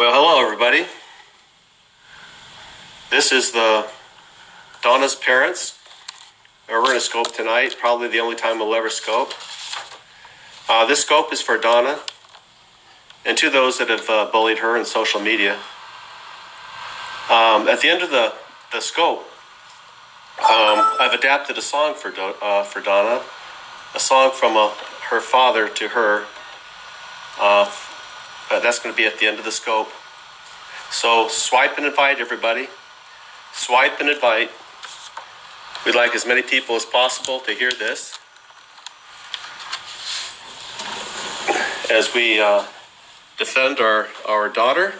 Well, hello everybody. This is Donna's parents. We're going to scope tonight, probably the only time we'll ever scope. This scope is for Donna and to those that have bullied her in social media. At the end of the scope, I've adapted a song for Donna, a song from her father to her. That's going to be at the end of the scope. So swipe and invite everybody. Swipe and invite. We'd like as many people as possible to hear this as we defend our daughter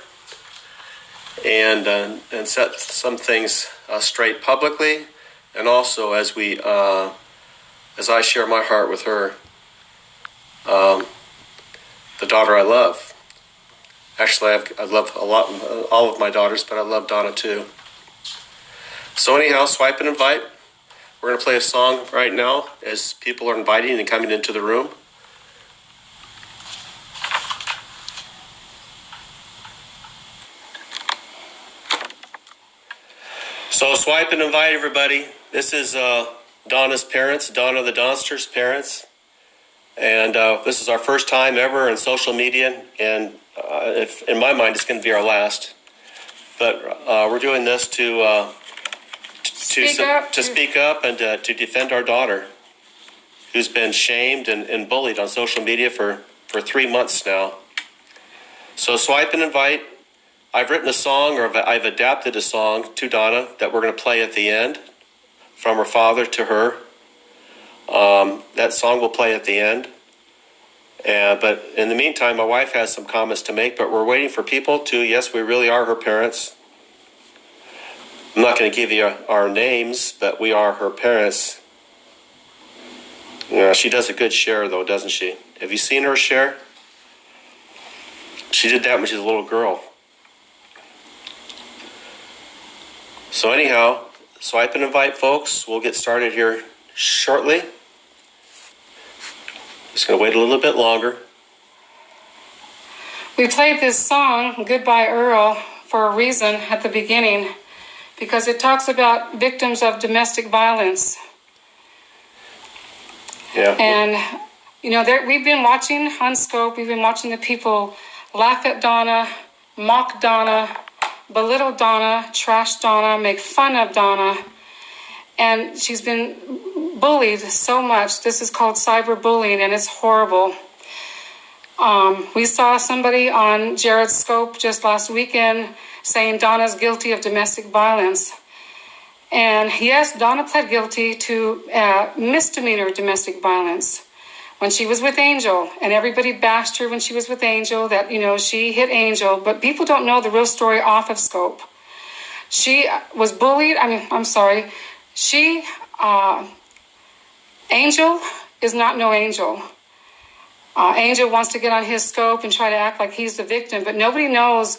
and set some things straight publicly, and also as I share my heart with her, the daughter I love. Actually, I love all of my daughters, but I love Donna too. So anyhow, swipe and invite. We're going to play a song right now as people are inviting and coming into the room. So swipe and invite everybody. This is Donna's parents, Donna the Donster's parents. And this is our first time ever in social media, and in my mind, it's going to be our last. But we're doing this to speak up and to defend our daughter, who's been shamed and bullied on social media for 3 months now. So swipe and invite. I've written a song, or I've adapted a song to Donna that we're going to play at the end, from her father to her. That song will play at the end. But in the meantime, my wife has some comments to make, but we're waiting for people to, yes, we really are her parents. I'm not going to give you our names, but we are her parents. She does a good share, though, doesn't she? Have you seen her share? She did that when she was a little girl. So anyhow, swipe and invite, folks. We'll get started here shortly. Just going to wait a little bit longer. We played this song, Goodbye Earl, for a reason at the beginning, because it talks about victims of domestic violence. Yeah. And, we've been watching on Scope, we've been watching the people laugh at Donna, mock Donna, belittle Donna, trash Donna, make fun of Donna. And she's been bullied so much. This is called cyberbullying, and it's horrible. We saw somebody on Jared's Scope just last weekend saying Donna's guilty of domestic violence. And yes, Donna pled guilty to misdemeanor domestic violence when she was with Angel. And everybody bashed her when she was with Angel, that, she hit Angel. But people don't know the real story off of Scope. She was bullied. Angel is not no angel. Angel wants to get on his Scope and try to act like he's the victim, but nobody knows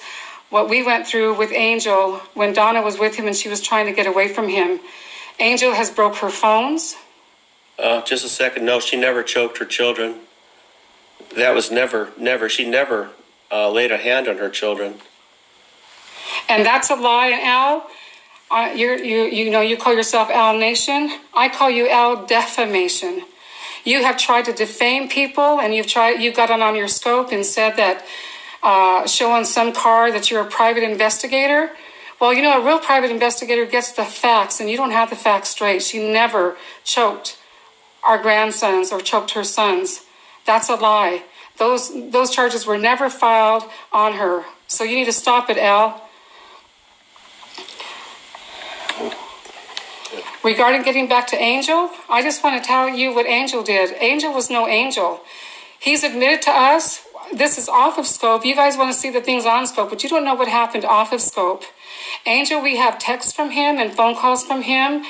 what we went through with Angel when Donna was with him and she was trying to get away from him. Angel has broke her phones. Just a second. No, she never choked her children. That was never. She never laid a hand on her children. And that's a lie. And Al, you call yourself Al Nation. I call you Al Defamation. You have tried to defame people, and you've got on your Scope and said that, showing some car that you're a private investigator. Well, a real private investigator gets the facts, and you don't have the facts straight. She never choked our grandsons or choked her sons. That's a lie. Those charges were never filed on her. So you need to stop it, Al. Regarding getting back to Angel, I just want to tell you what Angel did. Angel was no angel. He's admitted to us, this is off of Scope. You guys want to see the things on Scope, but you don't know what happened off of Scope. Angel, we have texts from him and phone calls from him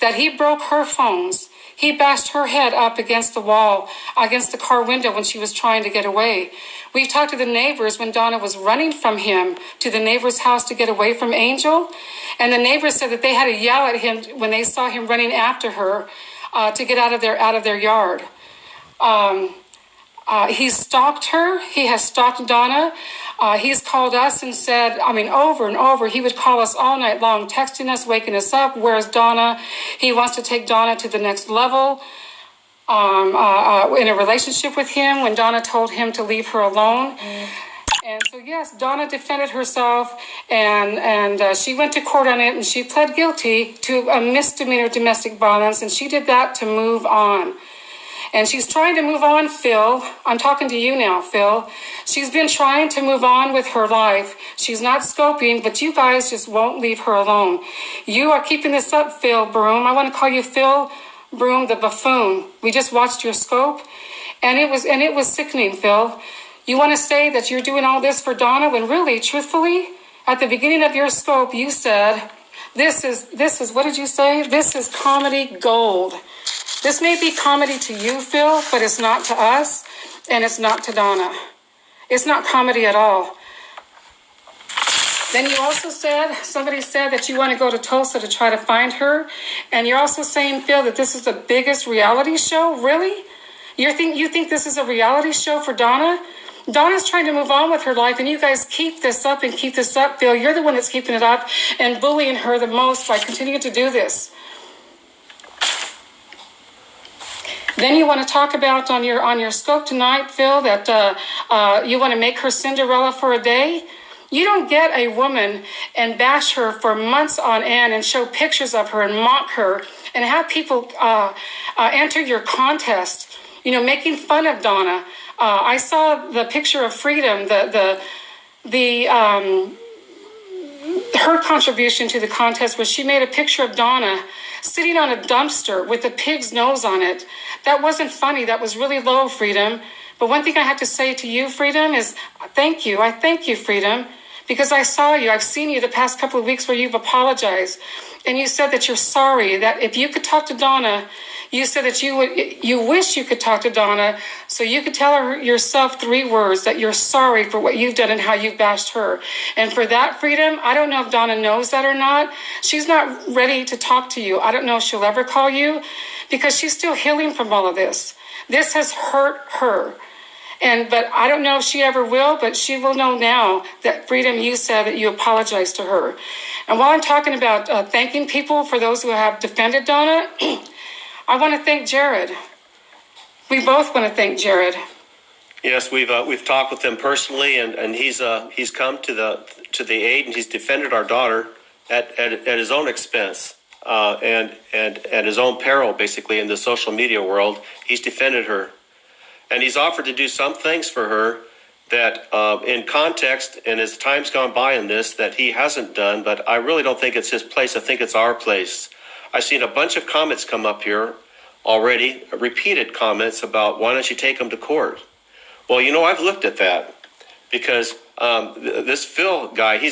that he broke her phones. He bashed her head up against the wall, against the car window when she was trying to get away. We've talked to the neighbors when Donna was running from him to the neighbor's house to get away from Angel. And the neighbors said that they had to yell at him when they saw him running after her to get out of their yard. He stalked her. He has stalked Donna. He's called us and said, over and over, he would call us all night long, texting us, waking us up. Where's Donna? He wants to take Donna to the next level in a relationship with him when Donna told him to leave her alone. And so, yes, Donna defended herself, and she went to court on it, and she pled guilty to a misdemeanor domestic violence, and she did that to move on. And she's trying to move on, Phil. I'm talking to you now, Phil. She's been trying to move on with her life. She's not scoping, but you guys just won't leave her alone. You are keeping this up, Phil Broom. I want to call you Phil Broom the Buffoon. We just watched your scope, and it was sickening, Phil. You want to say that you're doing all this for Donna when really, truthfully, at the beginning of your scope, you said, this is, what did you say? This is comedy gold. This may be comedy to you, Phil, but it's not to us, and it's not to Donna. It's not comedy at all. Then you also said, somebody said that you want to go to Tulsa to try to find her, and you're also saying, Phil, that this is the biggest reality show? Really? You think this is a reality show for Donna? Donna's trying to move on with her life, and you guys keep this up, Phil. You're the one that's keeping it up and bullying her the most by continuing to do this. Then you want to talk about on your scope tonight, Phil, that you want to make her Cinderella for a day. You don't get a woman and bash her for months on end and show pictures of her and mock her and have people enter your contest, making fun of Donna. I saw the picture of Freedom, her contribution to the contest was she made a picture of Donna sitting on a dumpster with a pig's nose on it. That wasn't funny. That was really low, Freedom. But one thing I have to say to you, Freedom, is thank you. I thank you, Freedom, because I saw you. I've seen you the past couple of weeks where you've apologized. And you said that you're sorry, that if you could talk to Donna, you said that you wish you could talk to Donna so you could tell her yourself 3 words, that you're sorry for what you've done and how you've bashed her. And for that, Freedom, I don't know if Donna knows that or not. She's not ready to talk to you. I don't know if she'll ever call you because she's still healing from all of this. This has hurt her. But I don't know if she ever will, but she will know now that, Freedom, you said that you apologized to her. And while I'm talking about thanking people for those who have defended Donna, I want to thank Jared. We both want to thank Jared. Yes, we've talked with him personally, and he's come to the aid, and he's defended our daughter at his own expense and at his own peril, basically, in the social media world. He's defended her. And he's offered to do some things for her that in context and as time's gone by in this that he hasn't done, but I really don't think it's his place. I think it's our place. I've seen a bunch of comments come up here already, repeated comments about why don't you take him to court? Well, I've looked at that because this Phil guy, he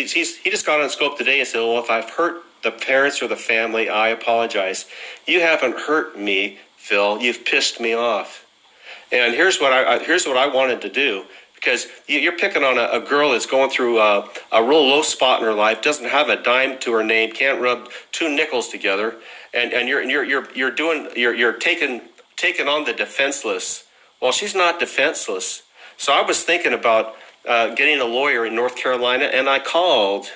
just got on Scope today and said, well, if I've hurt the parents or the family, I apologize. You haven't hurt me, Phil. You've pissed me off. And here's what I wanted to do, because you're picking on a girl that's going through a real low spot in her life, doesn't have a dime to her name, can't rub 2 nickels together, and you're taking on the defenseless. Well, she's not defenseless. So I was thinking about getting a lawyer in North Carolina, and I called,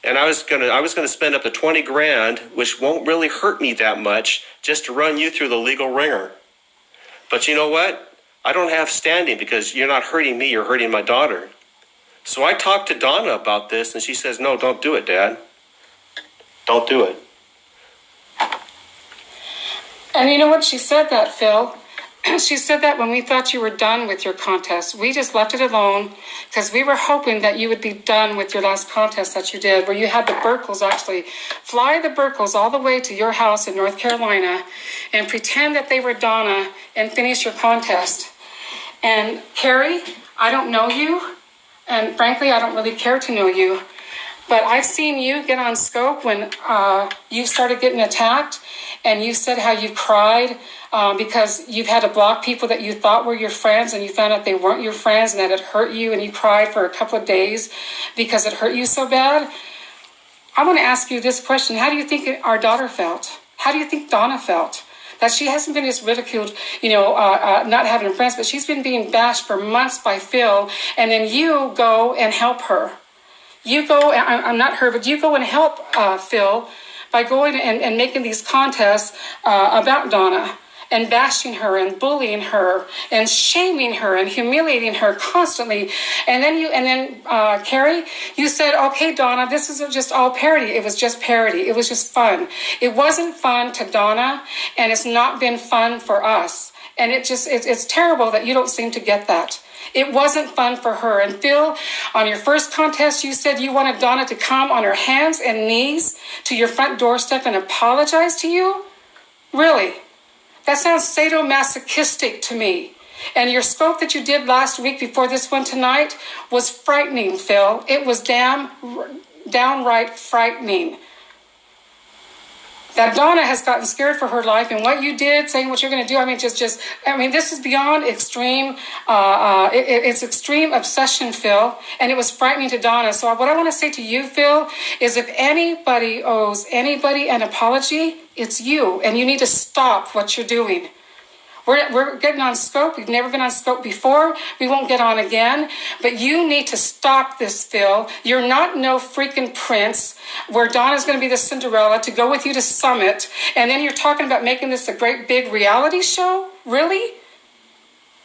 and I was gonna spend up to $20,000, which won't really hurt me that much, just to run you through the legal ringer. But you know what? I don't have standing because you're not hurting me, you're hurting my daughter. So I talked to Donna about this, and she says, no, don't do it, Dad. Don't do it. And you know what? She said that, Phil. She said that when we thought you were done with your contest. We just left it alone because we were hoping that you would be done with your last contest that you did, where you had the Burkles actually fly the Burkles all the way to your house in North Carolina and pretend that they were Donna and finish your contest. And Carrie, I don't know you, and frankly, I don't really care to know you, but I've seen you get on Scope when you started getting attacked, and you said how you cried because you've had to block people that you thought were your friends, and you found out they weren't your friends, and that it hurt you, and you cried for a couple of days because it hurt you so bad. I want to ask you this question. How do you think our daughter felt? How do you think Donna felt? that she hasn't been just ridiculed, not having friends, but she's been being bashed for months by Phil, and then you go and help her. You go, I'm not her, but you go and help Phil by going and making these contests about Donna and bashing her and bullying her and shaming her and humiliating her constantly. And then Carrie, you said, okay, Donna, this is just all parody. It was just parody. It was just fun. It wasn't fun to Donna, and it's not been fun for us. And it's terrible that you don't seem to get that. It wasn't fun for her. And Phil, on your first contest, you said you wanted Donna to come on her hands and knees to your front doorstep and apologize to you? Really? That sounds sadomasochistic to me. And your scope that you did last week before this one tonight was frightening, Phil. It was downright frightening. That Donna has gotten scared for her life, and what you did, saying what you're going to do, this is beyond extreme. It's extreme obsession, Phil, and it was frightening to Donna. So what I want to say to you, Phil, is if anybody owes anybody an apology, it's you, and you need to stop what you're doing. We're getting on scope. We've never been on scope before. We won't get on again. But you need to stop this, Phil. You're not no freaking prince where Donna's going to be the Cinderella to go with you to Summit. And then you're talking about making this a great big reality show? Really?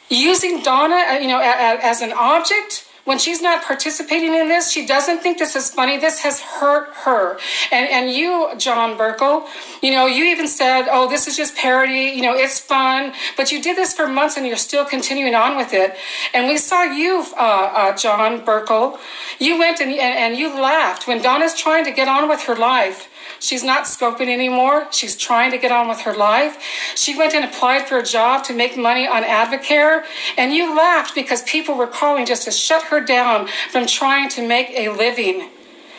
Using Donna, as an object? When she's not participating in this, she doesn't think this is funny. This has hurt her. And you, John Burkle, you even said, oh, this is just parody. It's fun. But you did this for months and you're still continuing on with it. And we saw you, John Burkle. You went and you laughed when Donna's trying to get on with her life. She's not scoping anymore. She's trying to get on with her life. She went and applied for a job to make money on Advocare, and you laughed because people were calling just to shut her down from trying to make a living.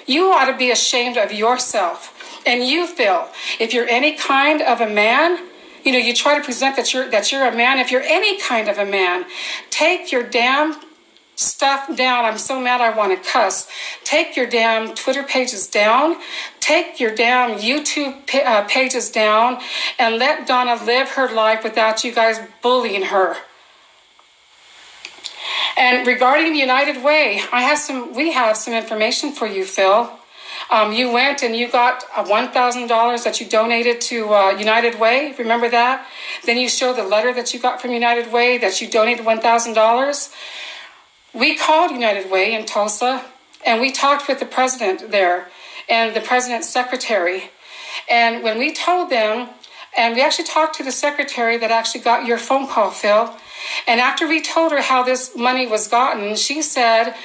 You ought to be ashamed of yourself. And you, Phil, if you're any kind of a man, you try to present that you're a man. If you're any kind of a man, take your damn stuff down. I'm so mad I want to cuss. Take your damn Twitter pages down. Take your damn YouTube pages down and let Donna live her life without you guys bullying her. And regarding United Way, we have some information for you, Phil. You went and you got $1,000 that you donated to United Way. Remember that? Then you show the letter that you got from United Way that you donated $1,000. We called United Way in Tulsa, and we talked with the president there and the president's secretary. And when we told them, and we actually talked to the secretary that actually got your phone call, Phil, and after we told her how this money was gotten, she said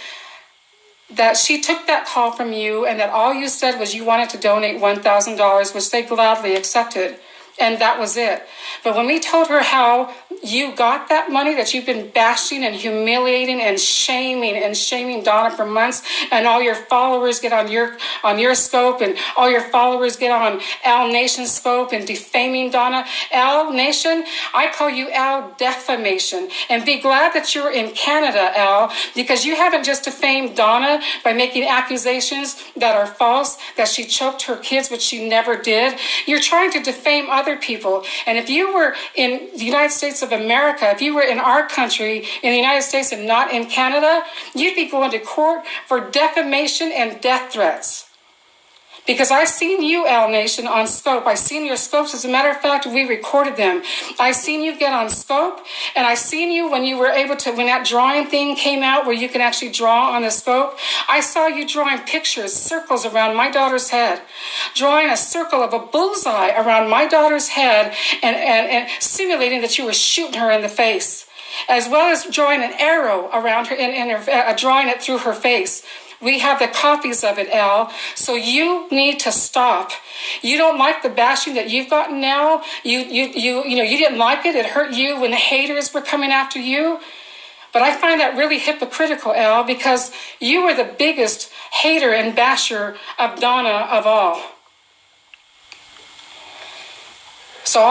that she took that call from you and that all you said was you wanted to donate $1,000, which they gladly accepted. And that was it. But when we told her how you got that money that you've been bashing and humiliating and shaming Donna for months, and all your followers get on your scope, and all your followers get on Al Nation's scope and defaming Donna. Al Nation, I call you Al Defamation. And be glad that you're in Canada, Al, because you haven't just defamed Donna by making accusations that are false, that she choked her kids, which she never did. You're trying to defame other people. And if you were in the United States of America, if you were in our country, in the United States and not in Canada, you'd be going to court for defamation and death threats. Because I've seen you, Al Nation, on scope. I've seen your scopes. As a matter of fact, we recorded them. I've seen you get on scope, and I've seen you when you were able to, when that drawing thing came out where you can actually draw on the scope. I saw you drawing pictures, circles around my daughter's head, drawing a circle of a bullseye around my daughter's head and simulating that you were shooting her in the face, as well as drawing an arrow around her and drawing it through her face. We have the copies of it, Al. So you need to stop. You don't like the bashing that you've gotten now. You didn't like it. It hurt you when the haters were coming after you. But I find that really hypocritical, Al, because you were the biggest hater and basher of Donna of all. So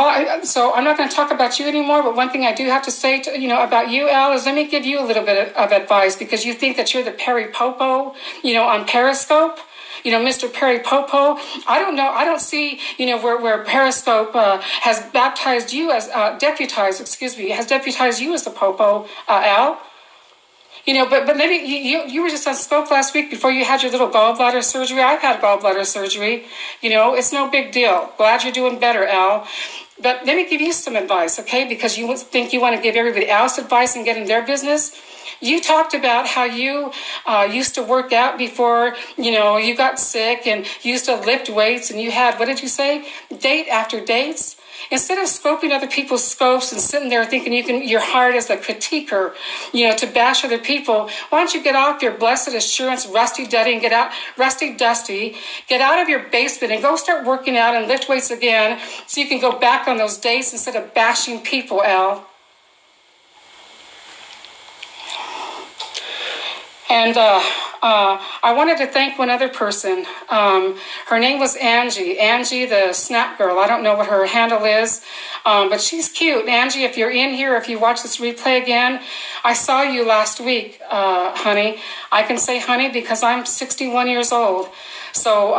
I'm not going to talk about you anymore, but one thing I do have to say about you, Al, is let me give you a little bit of advice, because you think that you're the Perry Popo, on Periscope. Mr. Perry Popo. I don't know. I don't see, where Periscope has baptized you as has deputized you as the Popo, Al. But maybe you were just on Scope last week before you had your little gallbladder surgery. I've had gallbladder surgery. It's no big deal. Glad you're doing better, Al. But let me give you some advice, okay? Because you think you want to give everybody else advice and get in their business. You talked about how you used to work out before, you got sick, and you used to lift weights, and you had, what did you say? Date after dates. Instead of scoping other people's scopes and sitting there thinking you're hired as a critiquer, to bash other people, why don't you get off your blessed assurance, rusty dusty, and get out of your basement and go start working out and lift weights again so you can go back on those dates instead of bashing people, Al. And I wanted to thank one other person. Her name was Angie. Angie, the Snap Girl. I don't know what her handle is, but she's cute. Angie, if you're in here, if you watch this replay again, I saw you last week, honey. I can say honey because I'm 61 years old. So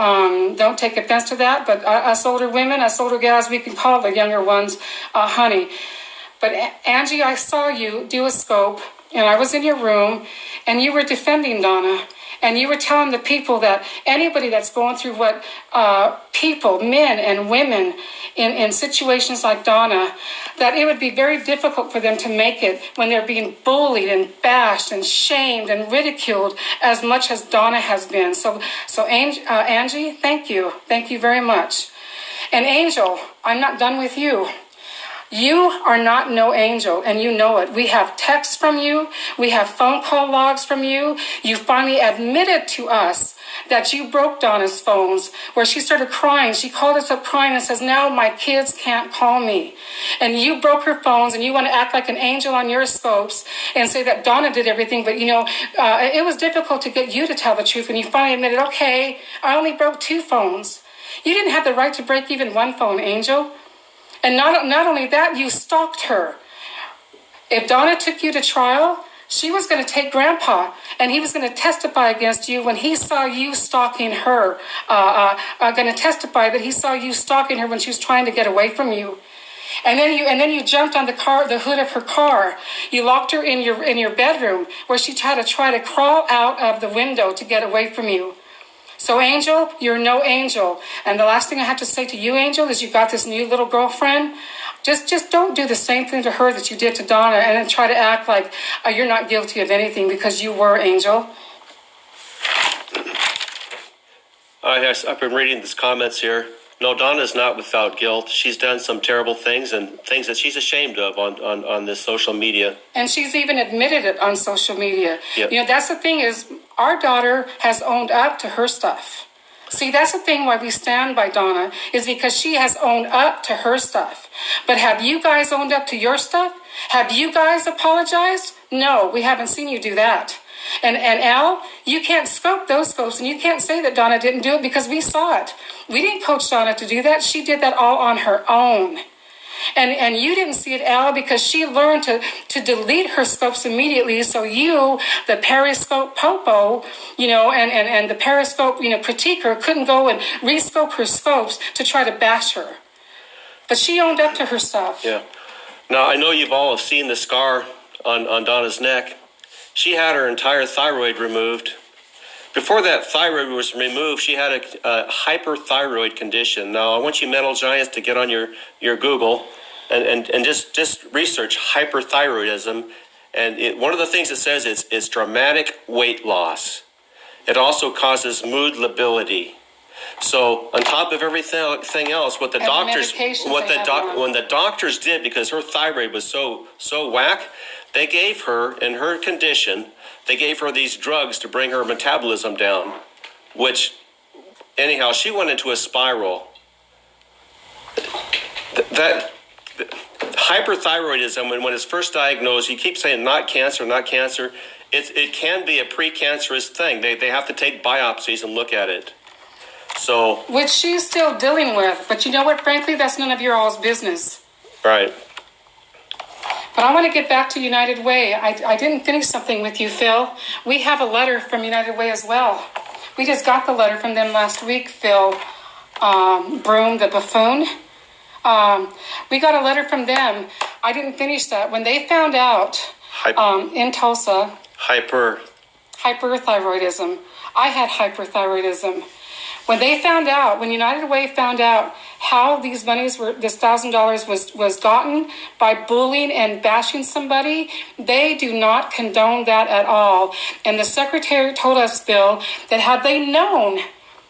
don't take offense to that. But us older women, us older gals, we can call the younger ones honey. But Angie, I saw you do a scope. And I was in your room, and you were defending Donna, and you were telling the people that anybody that's going through what people, men and women in situations like Donna, that it would be very difficult for them to make it when they're being bullied and bashed and shamed and ridiculed as much as Donna has been. So Angie, thank you. Thank you very much. And Angel, I'm not done with you. You are not no angel, and you know it. We have texts from you. We have phone call logs from you. You finally admitted to us that you broke Donna's phones, where she started crying. She called us up crying and says, now my kids can't call me. And you broke her phones, and you want to act like an angel on your scopes and say that Donna did everything. But, it was difficult to get you to tell the truth, and you finally admitted, okay, I only broke 2 phones. You didn't have the right to break even 1 phone, Angel. And not only that, you stalked her. If Donna took you to trial, she was going to take Grandpa, and he was going to testify against you when he saw you stalking her. Going to testify that he saw you stalking her when she was trying to get away from you. And then you jumped on the hood of her car. You locked her in your bedroom, where she had to try to crawl out of the window to get away from you. So, Angel, you're no angel. And the last thing I have to say to you, Angel, is you got this new little girlfriend. Just don't do the same thing to her that you did to Donna, and then try to act like you're not guilty of anything, because you were, Angel. Yes, I've been reading these comments here. No, Donna's not without guilt. She's done some terrible things, and things that she's ashamed of on this social media. And she's even admitted it on social media. Yep. That's the thing is, our daughter has owned up to her stuff. See, that's the thing why we stand by Donna, is because she has owned up to her stuff. But have you guys owned up to your stuff? Have you guys apologized? No, we haven't seen you do that. And Al, you can't scope those scopes, and you can't say that Donna didn't do it, because we saw it. We didn't coach Donna to do that. She did that all on her own. And you didn't see it, Al, because she learned to delete her scopes immediately. So you, the Periscope Popo, and the Periscope, critiquer, couldn't go and rescope her scopes to try to bash her. But she owned up to her stuff. Yeah. Now, I know you've all have seen the scar on Donna's neck. She had her entire thyroid removed. Before that thyroid was removed, she had a hyperthyroid condition. Now, I want you mental giants to get on your Google and just research hyperthyroidism. And one of the things it says is dramatic weight loss. It also causes mood lability. So on top of everything else, when the doctors did, because her thyroid was so whack, they gave her, in her condition, they gave her these drugs to bring her metabolism down, which, anyhow, she went into a spiral. That hyperthyroidism, when it's first diagnosed, you keep saying not cancer, not cancer. It can be a precancerous thing. They have to take biopsies and look at it. So, which she's still dealing with. But you know what, frankly, that's none of your all's business. Right. But I want to get back to United Way. I didn't finish something with you, Phil. We have a letter from United Way as well. We just got the letter from them last week, Phil. Broom, the Buffoon. We got a letter from them. I didn't finish that. When they found out in Tulsa, hyperthyroidism. I had hyperthyroidism. When they found out, when United Way found out how these monies were, this $1,000 was gotten by bullying and bashing somebody, they do not condone that at all. And the secretary told us, Bill, that had they known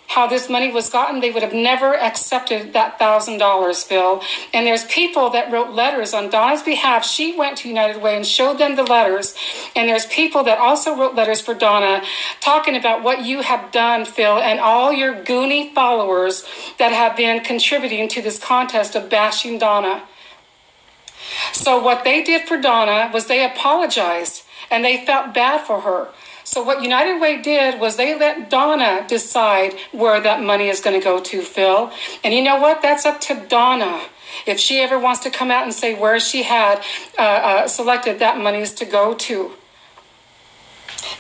how this money was gotten, they would have never accepted that $1,000, Phil. And there's people that wrote letters on Donna's behalf. She went to United Way and showed them the letters. And there's people that also wrote letters for Donna talking about what you have done, Phil, and all your goony followers that have been contributing to this contest of bashing Donna. So what they did for Donna was they apologized and they felt bad for her. So what United Way did was they let Donna decide where that money is going to go to, Phil. And you know what? That's up to Donna. If she ever wants to come out and say where she had selected that money is to go to.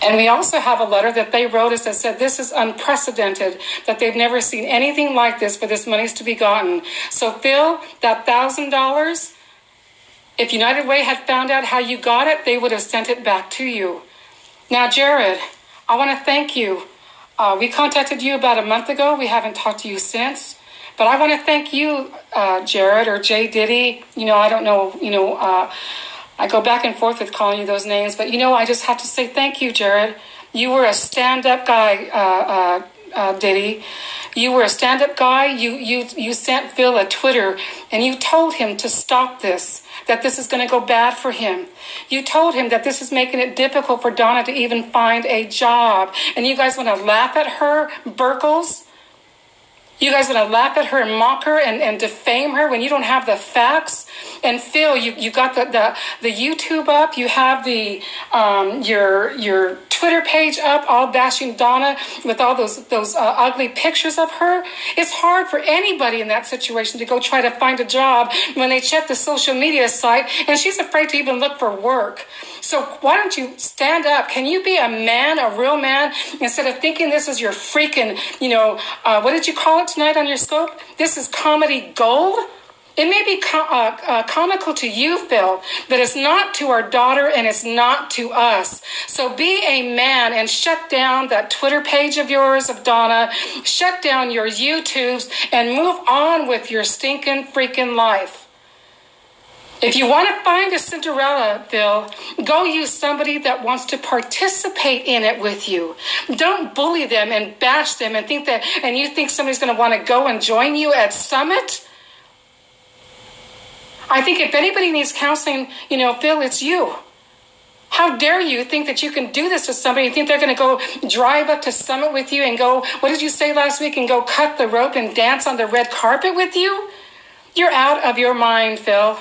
And we also have a letter that they wrote us that said this is unprecedented, that they've never seen anything like this for this money to be gotten. So Phil, that $1,000, if United Way had found out how you got it, they would have sent it back to you. Now, Jared, I want to thank you. We contacted you about a month ago. We haven't talked to you since. But I want to thank you, Jared, or J. Diddy. I don't know, I go back and forth with calling you those names. But, I just have to say thank you, Jared. You were a stand-up guy, Diddy. You were a stand-up guy. You sent Phil a Twitter, and you told him to stop this, that this is going to go bad for him. You told him that this is making it difficult for Donna to even find a job. And you guys want to laugh at her, Burkles? You guys want to laugh at her and mock her and defame her when you don't have the facts? And Phil, you got the YouTube up. You have the your Twitter page up, all bashing Donna with all those ugly pictures of her. It's hard for anybody in that situation to go try to find a job when they check the social media site and she's afraid to even look for work. So why don't you stand up? Can you be a man, a real man, instead of thinking this is your freaking, what did you call it tonight on your scope? This is comedy gold? It may be comical to you, Phil, but it's not to our daughter and it's not to us. So be a man and shut down that Twitter page of yours of Donna, shut down your YouTubes, and move on with your stinking freaking life. If you want to find a Cinderella, Phil, go use somebody that wants to participate in it with you. Don't bully them and bash them and you think somebody's going to want to go and join you at Summit. I think if anybody needs counseling, Phil, it's you. How dare you think that you can do this to somebody? You think they're going to go drive up to Summit with you and go, what did you say last week, and go cut the rope and dance on the red carpet with you? You're out of your mind, Phil.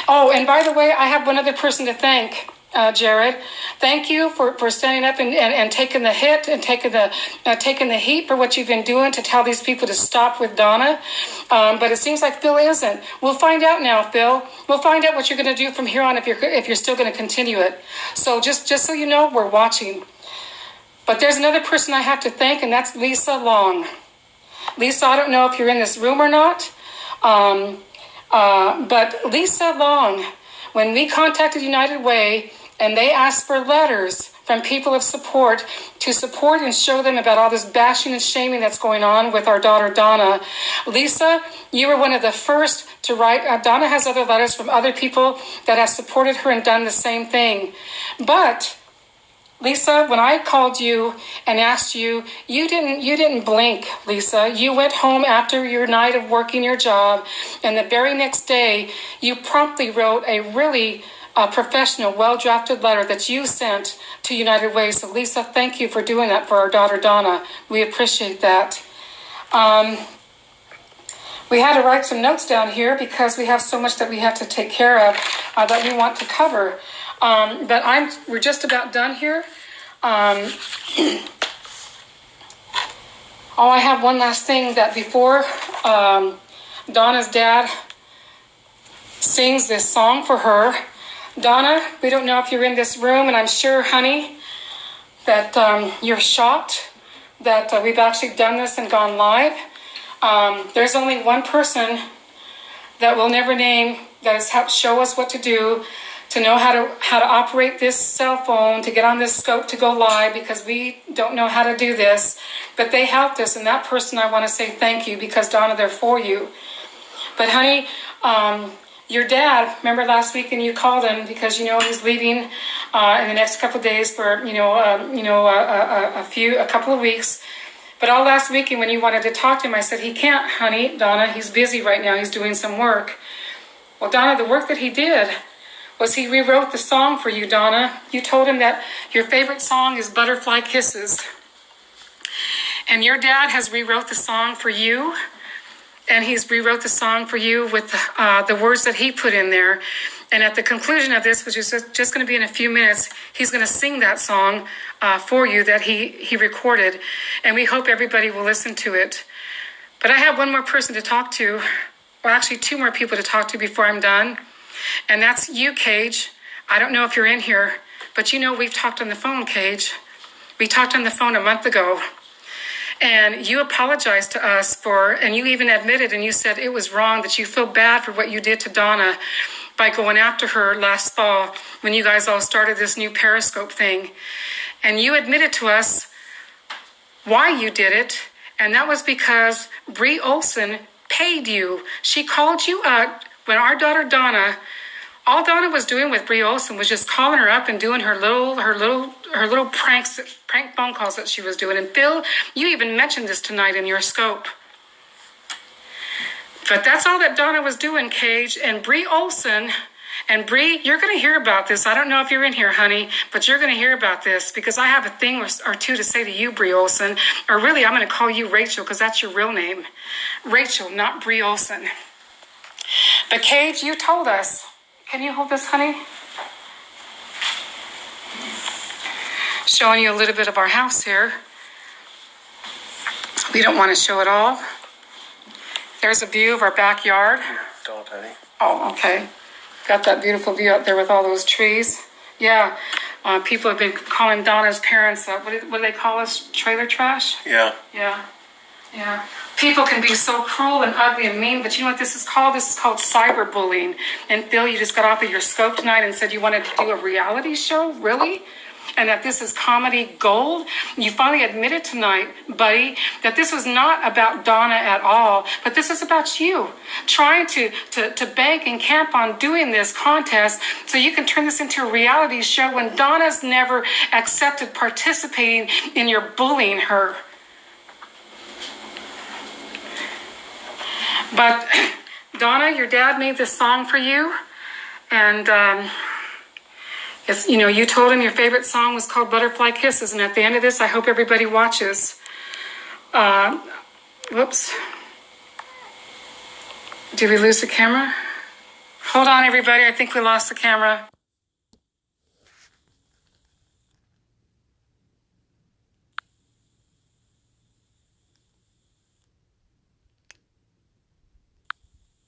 Oh, and by the way, I have one other person to thank, Jared. Thank you for standing up and taking the hit and taking the heat for what you've been doing to tell these people to stop with Donna. But it seems like Phil isn't. We'll find out now, Phil. We'll find out what you're going to do from here on if you're still going to continue it. So just so you know, we're watching. But there's another person I have to thank, and that's Lisa Long. Lisa, I don't know if you're in this room or not. But Lisa Long, when we contacted United Way and they asked for letters from people of support to support and show them about all this bashing and shaming that's going on with our daughter Donna, Lisa, you were one of the first to write. Donna has other letters from other people that have supported her and done the same thing. But Lisa, when I called you and asked you, you didn't blink, Lisa. You went home after your night of working your job, and the very next day, you promptly wrote a really professional, well-drafted letter that you sent to United Way. So, Lisa, thank you for doing that for our daughter, Donna. We appreciate that. We had to write some notes down here because we have so much that we have to take care of that we want to cover. But we're just about done here. I have one last thing that before Donna's dad sings this song for her. Donna, we don't know if you're in this room, and I'm sure, honey, that you're shocked that we've actually done this and gone live. There's only one person that we'll never name that has helped show us what to do, to know how to operate this cell phone, to get on this scope to go live, because we don't know how to do this. But they helped us, and that person I want to say thank you, because Donna, they're for you. But honey, your dad, remember last week, and you called him because he's leaving in the next couple of days for a couple of weeks. But all last week, and when you wanted to talk to him, I said he can't, honey, Donna. He's busy right now. He's doing some work. Well, Donna, the work that he did was he rewrote the song for you, Donna. You told him that your favorite song is Butterfly Kisses. And your dad has rewrote the song for you. And he's rewrote the song for you with the words that he put in there. And at the conclusion of this, which is just going to be in a few minutes, he's going to sing that song for you that he recorded. And we hope everybody will listen to it. But I have one more person to talk to. Well, actually, two more people to talk to before I'm done. And that's you, Cage. I don't know if you're in here, but we've talked on the phone, Cage. We talked on the phone a month ago. And you apologized to us and you even admitted, and you said it was wrong, that you feel bad for what you did to Donna by going after her last fall when you guys all started this new Periscope thing. And you admitted to us why you did it, and that was because Bree Olson paid you. She called you up when our daughter Donna, all Donna was doing with Bree Olson was just calling her up and doing her little prank phone calls that she was doing. And Phil, you even mentioned this tonight in your scope. But that's all that Donna was doing, Cage. And Bree Olson, and Bree, you're going to hear about this. I don't know if you're in here, honey, but you're going to hear about this because I have a thing or two to say to you, Bree Olson. Or really, I'm going to call you Rachel because that's your real name. Rachel, not Bree Olson. But Cage, you told us. Can you hold this, honey? Showing you a little bit of our house here. We don't want to show it all. There's a view of our backyard. Don't, honey. Oh, okay. Got that beautiful view out there with all those trees. Yeah. People have been calling Donna's parents, what do they call us? Trailer trash? Yeah. Yeah. Yeah. People can be so cruel and ugly and mean, but you know what this is called? This is called cyberbullying. And Phil, you just got off of your scope tonight and said you wanted to do a reality show? Really? And that this is comedy gold? You finally admitted tonight, buddy, that this was not about Donna at all, but this is about you trying to bank and camp on doing this contest so you can turn this into a reality show when Donna's never accepted participating in your bullying her. But Donna, your dad made this song for you, and you told him your favorite song was called Butterfly Kisses, and at the end of this, I hope everybody watches. Whoops. Did we lose the camera? Hold on, everybody. I think we lost the camera.